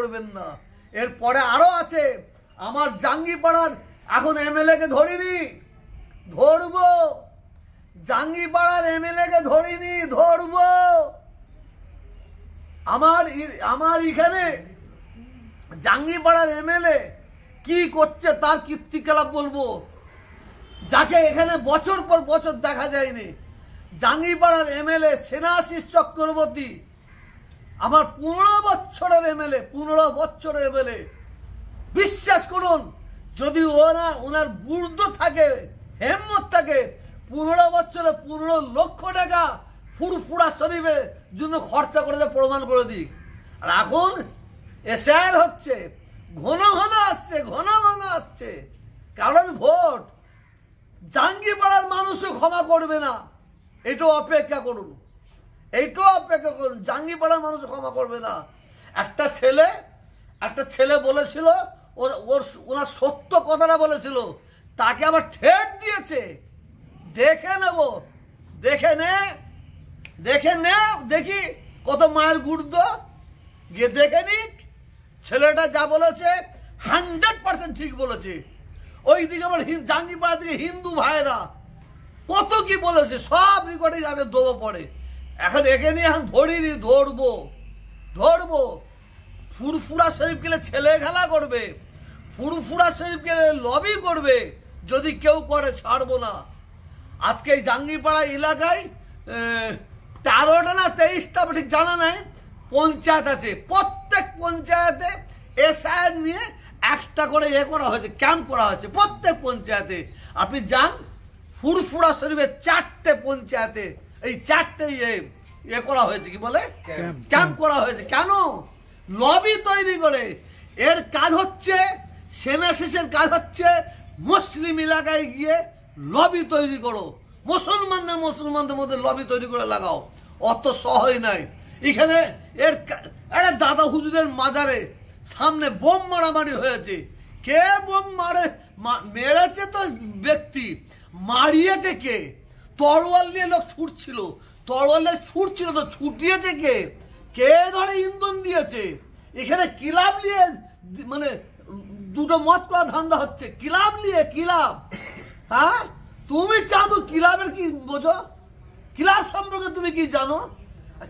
করবেন না। এরপরে আরো আছে, আমার জাঙ্গিপাড়ার এখন এমএলএ কে ধরিনি, ধরবো। জাঙ্গিপাড়ার এমএলএ কে ধরিনি, ধরবো। আমার এখানে জাঙ্গিপাড়ার এমএলএ কি করছে তার কীর্তিকলাপ বলবো, যাকে এখানে বছর পর বছর দেখা যায়নি। জাঙ্গিপাড়ার এমএলএ সেনাশিস চক্রবর্তী, আমার 15 বছরের এমএলএ, 15 বছরের এমএলএ। বিশ্বাস করুন, যদি ওনার বুর্দ থাকে, হেম্মত থাকে, 15 বছরে 15 লক্ষ টাকা ফুরফুরা শরীফের জন্য খরচা করেছে, প্রমাণ করে দিক। আর এখন এসআর হচ্ছে, ঘন ঘন আসছে, ঘন ঘন আসছে, কারণ ভোট। জাঙ্গিপাড়ার মানুষও ক্ষমা করবে না, এটাও অপেক্ষা করুন, এইটাও অপেক্ষা করুন। জাঙ্গিপাড়ার মানুষ ক্ষমা করবে না। একটা ছেলে বলেছিল, ওনার সত্য কথাটা বলেছিল, তাকে আবার ঠেট দিয়েছে। দেখে নেব, দেখে নে, দেখি কত মায়ের গুর্দ, গিয়ে দেখে নিক। ছেলেটা যা বলেছে 100% ঠিক বলেছে। ওইদিকে আমার জাঙ্গিপাড়া থেকে হিন্দু ভাইরা কত কি বলেছে, সব রেকর্ডিং আছে, দেবো পড়ে। এখন একে নিয়ে এখন ধরিনি, ধরবো। ফুরফুরা শরীফ গেলে ছেলে খেলা করবে, ফুরফুরা শরীফ গেলে লবি করবে, যদি কেউ করে ছাড়বো না। আজকে এই জাঙ্গিপাড়া এলাকায় 13টা না 23টা ঠিক জানা নাই পঞ্চায়েত আছে। প্রত্যেক পঞ্চায়েতে এসআর নিয়ে একটা করে করা হয়েছে, ক্যাম্প করা হয়েছে প্রত্যেক পঞ্চায়েতে। আপনি যান, ফুরফুরা শরীফের 4টে পঞ্চায়েতে এই 4টে করা হয়েছে, কি বলে, ক্যাম্প করা হয়েছে। কেন? লবি তৈরি করে। এর কাজ হচ্ছে, সেনাশিসের কাজ হচ্ছে মুসলিম এলাকায় গিয়ে লবি তৈরি করো, মুসলমানদের মধ্যে লবি তৈরি করে লাগাও। অত সহজ নাই। এখানে একটা দাদা হুজুরের মাজারে সামনে বোম মারামারি হয়েছে। কে বোম মেরেছে? তো ব্যক্তি মারিয়েছে কে? তরোয়াল নিয়ে লোক ছুটছিল, তো ছুটিয়েছে কে? কে ধরে ইন্ধন দিয়েছে? এখানে ক্লাব নিয়ে মানে দুটো মত করা ধান্দা হচ্ছে, ক্লাব নিয়ে। হ্যাঁ, তুমি চাঁদু ক্লাবের কি বোঝো? ক্লাব সম্পর্কে তুমি কি জানো?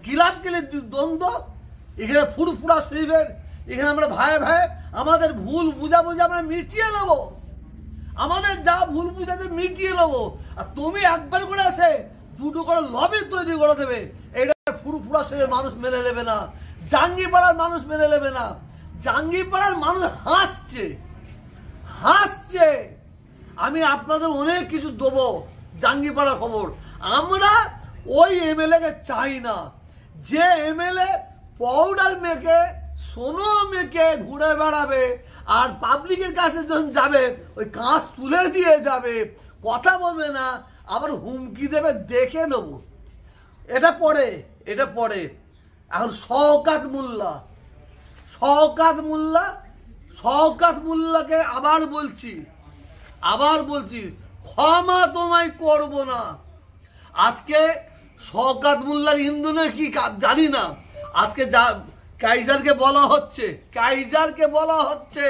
ক্লাব গেলে দ্বন্দ্ব। এখানে ফুরফুরা শরীফের এখানে আমরা ভাই আমাদের ভুল বুঝাবুঝি আমরা মিটিয়ে নেবো, আমাদের যা ভুল বুঝাতে মিটিয়ে নেবো। আর তুমি একবার করে আসে দুটো করে লবি তৈরি করে দেবে, এটা ফুরফুরা শরীফের মানুষ মেনে নেবে না, জাঙ্গিপাড়ার মানুষ মেনে নেবে না। জাঙ্গিপাড়ার মানুষ হাসছে। আমি আপনাদের অনেক কিছু দেবো জাঙ্গিপাড়ার খবর। আমরা ওই এমএলএ কে চাই না, যে এমএলএ পাউডার মেখে, সোনো মেখে ঘুরে বেড়াবে, আর পাবলিকের কাছে যখন যাবে ওই কাঁচ তুলে দিয়ে যাবে, কথা বলবে না, আবার হুমকি দেবে, দেখে নেব। এটা পড়ে। এখন শওকাত মোল্লাকে আবার বলছি ক্ষমা তোমায় করব না। আজকে শওকাত মোল্লার ইন্ধনে কি জানি না, আজকে যা কাইজারকে বলা হচ্ছে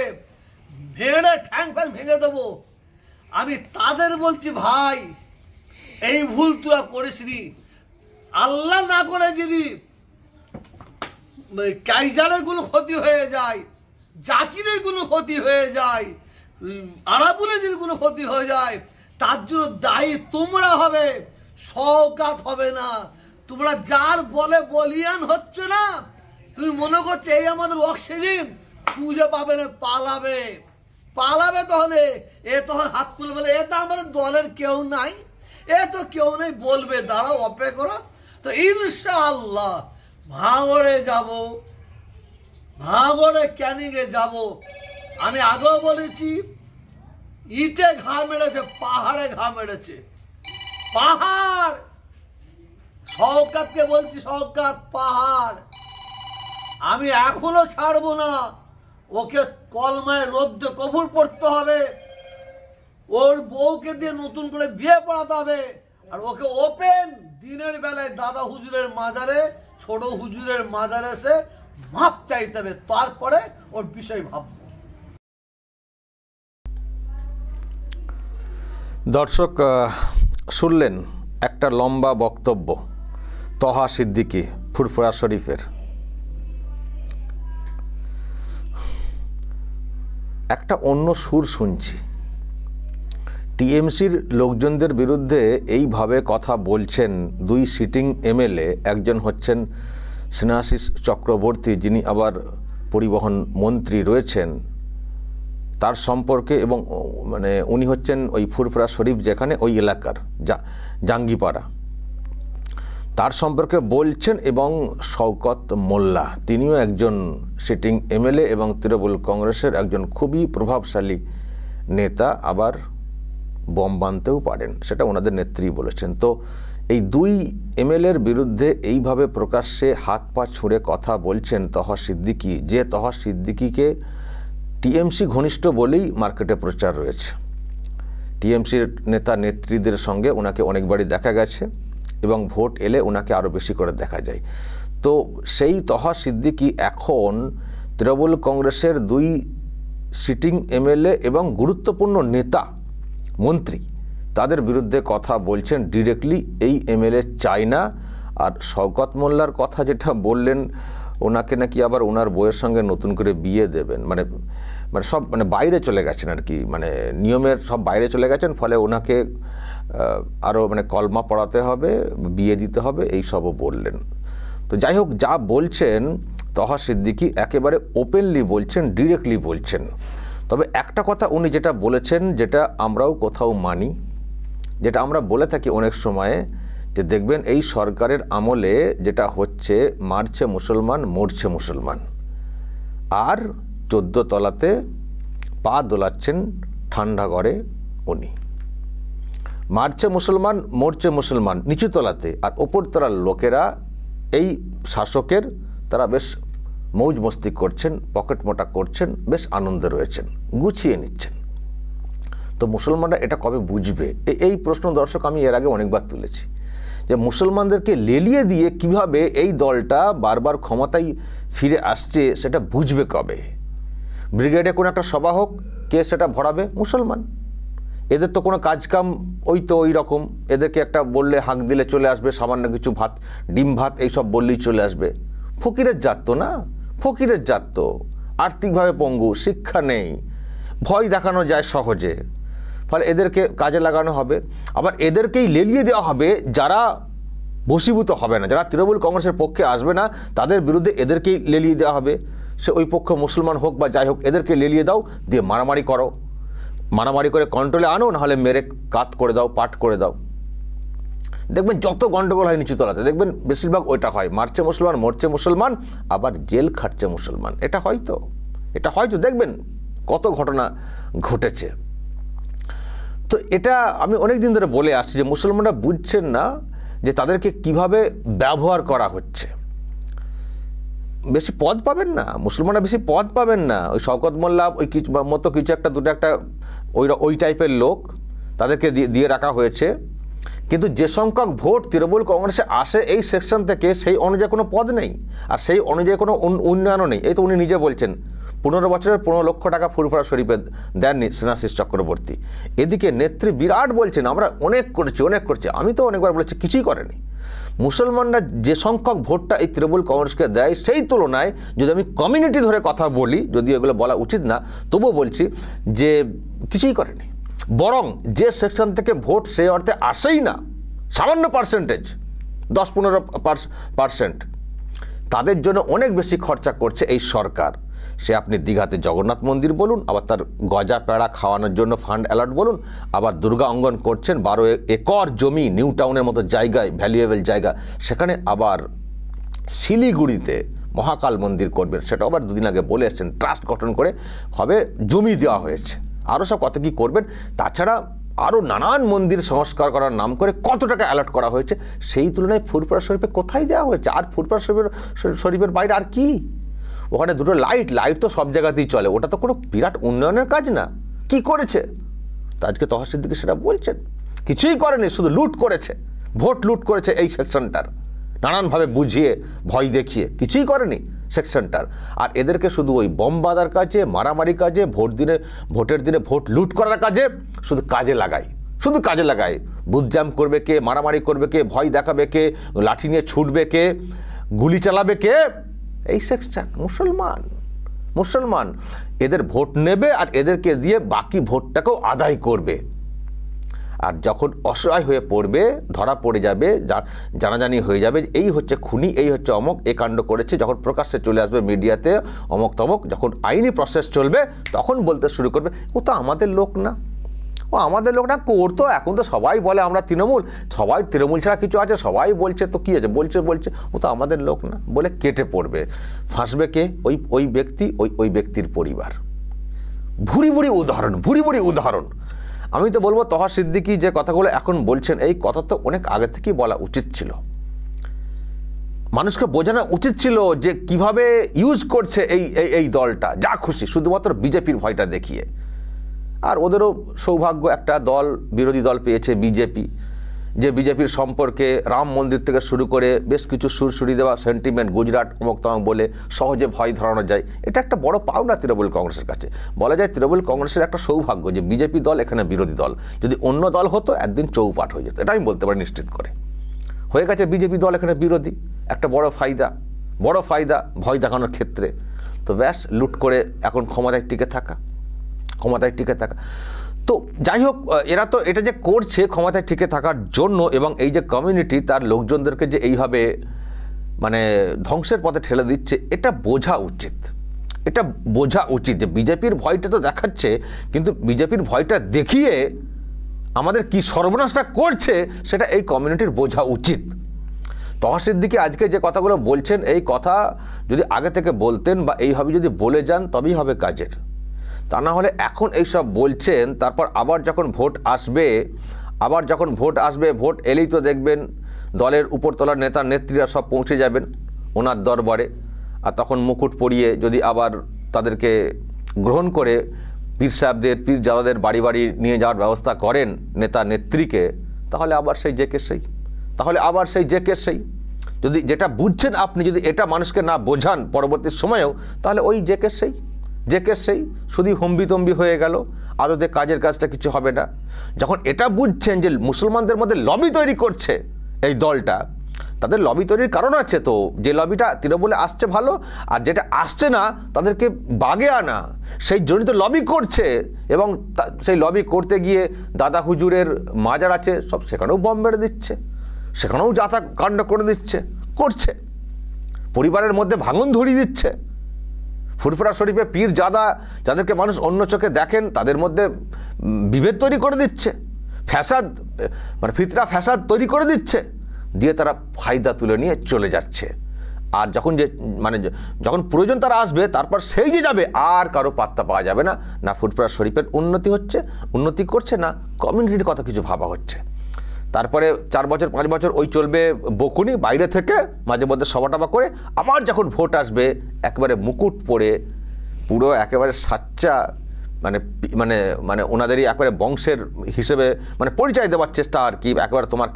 ভেড়ে ঠ্যাং ফ্যাং ভেঙে দেবো। আমি তাদের বলছি, ভাই এই ভুল তোরা করিসনি। আল্লাহ না করে যদি কাইজারের কোনো ক্ষতি হয়ে যায়, জাকিরের কোনো ক্ষতি হয়ে যায়, আরাবুলের যদি কোনো ক্ষতি হয়ে যায়, তার জন্য দায়ী তোমরা হবে, শওকাত হবে না। তোমরা যার বলে বলিয়ান হচ্ছে না, তুমি মনে করছো এই আমাদের অক্সিজেন, খুঁজে পাবে না, পালাবে তখন হাত তুলে বলে, এ তো আমাদের দলের কেউ নাই, বলবে, দাঁড়াও অপেক্ষা করো। তো ইনশাআল্লাহ ভাঙড়ে ক্যানিংয়ে যাব। আমি আগেও বলেছি, ইটে ঘা মেরেছে, পাহাড়ে ঘা মেরেছে, পাহাড়। শওকাতকে বলছি, শওকাত পাহাড়। আমি এখনো ছাড়বো না, ওকে কলমায় রোদ্দে কবুল পড়তে হবে, ওর বউকে দিয়ে নতুন করে বিয়ে পড়াতে হবে, আর ওকে ওপেন দিনের বেলায় দাদা হুজুরের মাজারে, ছোট হুজুরের মাজারে এসে মাপ চাইতে হবে, তারপরে ওর বিষয় ভাববো। দর্শক শুনলেন একটা লম্বা বক্তব্য তহা সিদ্দিকী ফুরফুরা শরীফের। একটা অন্য সুর শুনছি। টিএমসির লোকজনদের বিরুদ্ধে এইভাবে কথা বলছেন দুই সিটিং এমএলএ। একজন হচ্ছেন স্নেহাশিস চক্রবর্তী, যিনি আবার পরিবহন মন্ত্রী রয়েছেন, তার সম্পর্কে, এবং মানে উনি হচ্ছেন ওই ফুরফুরা শরীফ যেখানে ওই এলাকার জাঙ্গিপাড়া, তার সম্পর্কে বলছেন। এবং শওকত মোল্লা, তিনিও একজন সিটিং এমএলএ এবং তৃণমূল কংগ্রেসের একজন খুবই প্রভাবশালী নেতা, আবার বম বানতেও পারেন, সেটা ওনাদের নেত্রী বলেছেন। তো এই দুই এমএলএর বিরুদ্ধে এইভাবে প্রকাশ্যে হাত পা ছুঁড়ে কথা বলছেন তহা সিদ্দিকী, যে তহা সিদ্দিকীকে টিএমসি ঘনিষ্ঠ বলেই মার্কেটে প্রচার রয়েছে। টিএমসির নেতা নেত্রীদের সঙ্গে ওনাকে অনেকবারই দেখা গেছে এবং ভোট এলে ওনাকে আরও বেশি করে দেখা যায়। তো সেই তহা সিদ্দিকী এখন তৃণমূল কংগ্রেসের দুই সিটিং এমএলএ এবং গুরুত্বপূর্ণ নেতা মন্ত্রী, তাদের বিরুদ্ধে কথা বলছেন ডিরেক্টলি। এই এমএলএ চায় না। আর শওকত মোল্লার কথা যেটা বললেন, ওনাকে নাকি আবার ওনার বউয়ের সঙ্গে নতুন করে বিয়ে দেবেন, মানে সব বাইরে চলে গেছেন আর কি, মানে নিয়মের সব বাইরে চলে গেছেন, ফলে ওনাকে আরও কলমা পড়াতে হবে, বিয়ে দিতে হবে, এই সবও বললেন। তো যাই হোক, যা বলছেন তহা সিদ্দিকী একেবারে ওপেনলি বলছেন, ডিরেক্টলি বলছেন। তবে একটা কথা উনি যেটা বলেছেন, যেটা আমরাও কোথাও মানি, যেটা আমরা বলে থাকি অনেক সময়ে, যে দেখবেন এই সরকারের আমলে যেটা হচ্ছে, মারছে মুসলমান মরছে মুসলমান, আর 14 তলাতে পা দোলাচ্ছেন ঠান্ডা ঘরে উনি। মারছে মুসলমান মরছে মুসলমান নিচু তলাতে, আর ওপর তলার লোকেরা এই শাসকের তারা বেশ মৌজ মস্তি করছেন, পকেট মোটা করছেন, বেশ আনন্দে রয়েছেন, গুছিয়ে নিচ্ছেন। তো মুসলমানরা এটা কবে বুঝবে? এই প্রশ্ন দর্শক আমি এর আগে অনেকবার তুলেছি, যে মুসলমানদেরকে লেলিয়ে দিয়ে কিভাবে এই দলটা বারবার ক্ষমতায় ফিরে আসছে সেটা বুঝবে কবে? ব্রিগেডে কোনো একটা সভা হোক, কে সেটা ভরাবে? মুসলমান। এদের তো কোনো কাজকাম ওই রকম, এদেরকে একটা বললে হাঁক দিলে চলে আসবে, সামান্য কিছু ভাত, ডিম ভাত এইসব বললেই চলে আসবে। ফকিরের জাত তো না, ফকিরের জাত তো, আর্থিকভাবে পঙ্গু, শিক্ষা নেই, ভয় দেখানো যায় সহজে, ফলে এদেরকে কাজে লাগানো হবে। আবার এদেরকেই লেলিয়ে দেওয়া হবে যারা বশীভূত হবে না, যারা তৃণমূল কংগ্রেসের পক্ষে আসবে না, তাদের বিরুদ্ধে এদেরকেই লেলিয়ে দেওয়া হবে। সে ওই পক্ষ মুসলমান হোক বা যাই হোক, এদেরকে লেলিয়ে দাও, দিয়ে মারামারি করো, মারামারি করে কন্ট্রোলে আনো, নাহলে মেরে কাত করে দাও, পাট করে দাও। দেখবেন যত গন্ডগোল হয় নিচু তলাতে, দেখবেন বেশিরভাগ ওইটা হয়, মারছে মুসলমান মরছে মুসলমান, আবার জেল খাটছে মুসলমান। এটা হয়তো দেখবেন কত ঘটনা ঘটেছে। তো এটা আমি অনেক দিন ধরে বলে আসছি, যে মুসলমানরা বুঝছেন না যে তাদেরকে কিভাবে ব্যবহার করা হচ্ছে। বেশি পদ পাবেন না মুসলমানরা, বেশি পদ পাবেন না। ওই শওকত মোল্লা ওই কিছু মতো কিছু একটা দুটো একটা ওই টাইপের লোক, তাদেরকে দিয়ে রাখা হয়েছে। কিন্তু যে সংখ্যক ভোট তৃণমূল কংগ্রেসে আসে এই সেকশন থেকে, সেই অনুযায়ী কোনো পদ নেই, আর সেই অনুযায়ী কোনো উন্নয়নও নেই। এই তো উনি নিজে বলছেন 15 বছরের 15 লক্ষ টাকা ফুরফুরা শরীফে দেননি স্নেহাশিস চক্রবর্তী। এদিকে নেত্রী বিরাট বলছেন আমরা অনেক করছি। আমি তো অনেকবার বলেছি, কিছুই করেনি। মুসলমানরা যে সংখ্যক ভোটটা এই তৃণমূল কংগ্রেসকে দেয়, সেই তুলনায় যদি আমি কমিউনিটি ধরে কথা বলি, যদি এগুলো বলা উচিত না, তবুও বলছি যে কিছুই করেনি। বরং যে সেকশন থেকে ভোট সেই অর্থে আসেই না, সামান্য পার্সেন্টেজ, 10-15%, তাদের জন্য অনেক বেশি খরচা করছে এই সরকার। সে আপনি দীঘাতে জগন্নাথ মন্দির বলুন, আবার তার গজা পেড়া খাওয়ানোর জন্য ফান্ড অ্যালার্ট বলুন, আবার দুর্গা অঙ্গন করছেন 12 একর জমি নিউ টাউনের মতো জায়গায়, ভ্যালুয়েবল জায়গা, সেখানে আবার শিলিগুড়িতে মহাকাল মন্দির করবেন, সেটা আবার দুদিন আগে বলে এসছেন, ট্রাস্ট গঠন করে হবে, জমি দেওয়া হয়েছে, আরও সব কত কী করবেন। তাছাড়া আরও নানান মন্দির সংস্কার করার নাম করে কত টাকা অ্যালার্ট করা হয়েছে, সেই তুলনায় ফুরফুরা শরীফে কোথায় দেওয়া হয়েছে? আর ফুরফুরা শরীফের বাইরে আর কি? ওখানে দুটো লাইট তো সব জায়গাতেই চলে, ওটা তো কোনো বিরাট উন্নয়নের কাজ না। কি করেছে? তো আজকে তহা সিদ্দিকী সেটা বলছেন, কিছুই করেনি, শুধু লুট করেছে, ভোট লুট করেছে এই সেকশনটার। নানানভাবে বুঝিয়ে ভয় দেখিয়ে কিছুই করেনি সেকশনটার। আর এদেরকে শুধু ওই বোম বাঁধার কাজে, মারামারি কাজে, ভোটের দিনে ভোট লুট করার কাজে শুধু কাজে লাগায়। বুথ জ্যাম করবে কে, মারামারি করবে কে, ভয় দেখাবে কে, লাঠি নিয়ে ছুটবে কে, গুলি চালাবে কে, এই সেকশন মুসলমান এদের ভোট নেবে আর এদেরকে দিয়ে বাকি ভোটটাকেও আদায় করবে। আর যখন অসহায় হয়ে পড়বে, ধরা পড়ে যাবে, জানাজানি হয়ে যাবে এই হচ্ছে খুনি, এই হচ্ছে অমক, এ কাণ্ড করেছে, যখন প্রকাশ্যে চলে আসবে মিডিয়াতে অমক তমক, যখন আইনি প্রসেস চলবে তখন বলতে শুরু করবে ও তো আমাদের লোক না, করতো। এখন তো সবাই বলে আমরা তৃণমূল, সবাই তৃণমূল ছাড়া কিছু আছে, সবাই বলছে তো কি আছে, বলছে ও তো আমাদের লোক না বলে কেটে পড়বে। ফাঁসবে কে? ওই ব্যক্তি, ওই ব্যক্তির পরিবার। ভুরি ভুরি উদাহরণ। আমি তো বলবো তহা সিদ্দিকী যে কথাগুলো এখন বলছেন এই কথা তো অনেক আগে থেকেই বলা উচিত ছিল। মানুষকে বোঝানো উচিত ছিল যে কিভাবে ইউজ করছে এই দলটা যা খুশি, শুধুমাত্র বিজেপির ভয়টা দেখিয়ে। আর ওদেরও সৌভাগ্য, একটা দল, বিরোধী দল পেয়েছে বিজেপি, যে বিজেপির সম্পর্কে রাম মন্দির থেকে শুরু করে বেশ কিছু সুরসুরি দেওয়া সেন্টিমেন্ট, গুজরাট অমুক তমক বলে সহজে ভয় ধরানো যায়। এটা একটা বড় পাওনা তৃণমূল কংগ্রেসের কাছে। বলা যায় তৃণমূল কংগ্রেসের একটা সৌভাগ্য যে বিজেপি দল এখানে বিরোধী দল। যদি অন্য দল হতো একদিন চৌপাট হয়ে যেত, এটা আমি বলতে পারি নিশ্চিত করে। হয়ে গেছে বিজেপি দল এখানে বিরোধী, একটা বড় ফায়দা ভয় দেখানোর ক্ষেত্রে। তো ব্যাস লুট করে এখন ক্ষমতায় টিকে থাকা। তো যাই হোক, এরা তো এটা যে করছে ক্ষমতায় টিকে থাকার জন্য, এবং এই যে কমিউনিটি তার লোকজনদেরকে যে এইভাবে মানে ধ্বংসের পথে ঠেলে দিচ্ছে, এটা বোঝা উচিত যে বিজেপির ভয়টা তো দেখাচ্ছে, কিন্তু বিজেপির ভয়টা দেখিয়ে আমাদের কি সর্বনাশটা করছে সেটা এই কমিউনিটির বোঝা উচিত। তহা সিদ্দিকী আজকে যে কথাগুলো বলছেন, এই কথা যদি আগে থেকে বলতেন বা এইভাবে যদি বলে যান তবেই হবে কাজের। তা না হলে এখন এইসব বলছেন, তারপর আবার যখন ভোট আসবে, ভোট এলেই তো দেখবেন দলের উপরতলার নেতা নেত্রীরা সব পৌঁছে যাবেন ওনার দরবারে। আর তখন মুকুট পরিয়ে যদি আবার তাদেরকে গ্রহণ করে পীর সাহেবদের, পীর জাদাদের বাড়ি বাড়ি নিয়ে যাওয়ার ব্যবস্থা করেন নেতা নেত্রীকে, তাহলে আবার সেই যে কেস সেই। যদি যেটা বুঝছেন আপনি যদি এটা মানুষকে না বোঝান পরবর্তী সময়েও, তাহলে ওই যে কেস সেই শুধু হম্বিতম্বি হয়ে গেল, আদতে কাজের কাজটা কিছু হবে না। যখন এটা বুঝছেন যে মুসলমানদের মধ্যে লবি তৈরি করছে এই দলটা, তাদের লবি তৈরির কারণ আছে, তো যে লবিটা তৃণমূলে আসছে ভালো, আর যেটা আসছে না তাদেরকে বাগে আনা, সেই জড়িত লবি করছে। এবং সেই লবি করতে গিয়ে দাদা হুজুরের মাজার আছে সব, সেখানেও বম মেরে দিচ্ছে, সেখানেও যাতা কাণ্ড করে করছে, পরিবারের মধ্যে ভাঙন ধরিয়ে দিচ্ছে। ফুরফুরা শরীফে পীর জাদা যাদেরকে মানুষ অন্য চোখে দেখেন তাদের মধ্যে বিভেদ তৈরি করে দিচ্ছে, ফ্যাসাদ ফিতরা ফ্যাসাদ তৈরি করে দিচ্ছে, দিয়ে তারা ফায়দা তুলে নিয়ে চলে যাচ্ছে। আর যখন প্রয়োজন তারা আসবে, তারপর সেই যে যাবে আর কারো পাত্তা পাওয়া যাবে না। না ফুরফুরা শরীফের উন্নতি করছে, না কমিউনিটির কথা কিছু ভাবা হচ্ছে। তারপরে 4 বছর 5 বছর ওই চলবে বকুনি বাইরে থেকে, মাঝে মধ্যে সভা করে, আবার যখন ভোট আসবে একেবারে মুকুট পরে পুরো একেবারে সাচ্চা ওনাদেরই একেবারে বংশের হিসেবে পরিচয় দেওয়ার চেষ্টা আর কি, একেবারে তোমার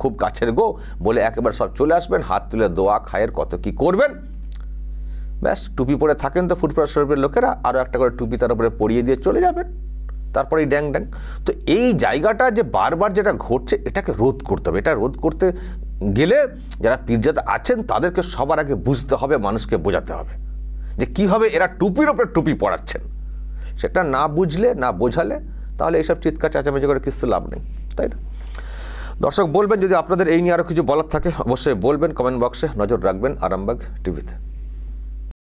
খুব কাছের গো বলে একেবারে সব চলে আসবেন, হাত তুলে দোয়া খায়ের কত কি করবেন। ব্যাস টুপি পরে থাকেন তো ফুরফুরা শরীফের লোকেরা, আরও একটা করে টুপি তার উপরে পরিয়ে দিয়ে চলে যাবেন, তারপরে ড্যাং। তো এই জায়গাটা যে বারবার যেটা ঘটছে, এটাকে রোধ করতে হবে। এটা রোধ করতে গেলে যারা পীরজাদা আছেন তাদেরকে সবার আগে বুঝতে হবে, মানুষকে বোঝাতে হবে যে কিভাবে এরা টুপির ওপরে টুপি পরাচ্ছেন। সেটা না বুঝলে, না বোঝালে, তাহলে এইসব চিৎকার চেঁচামেচি করে কিছু লাভ নেই, তাই না? দর্শক বলবেন যদি আপনাদের এই নিয়ে আরও কিছু বলার থাকে অবশ্যই বলবেন কমেন্ট বক্সে, নজর রাখবেন আরামবাগ টিভিতে।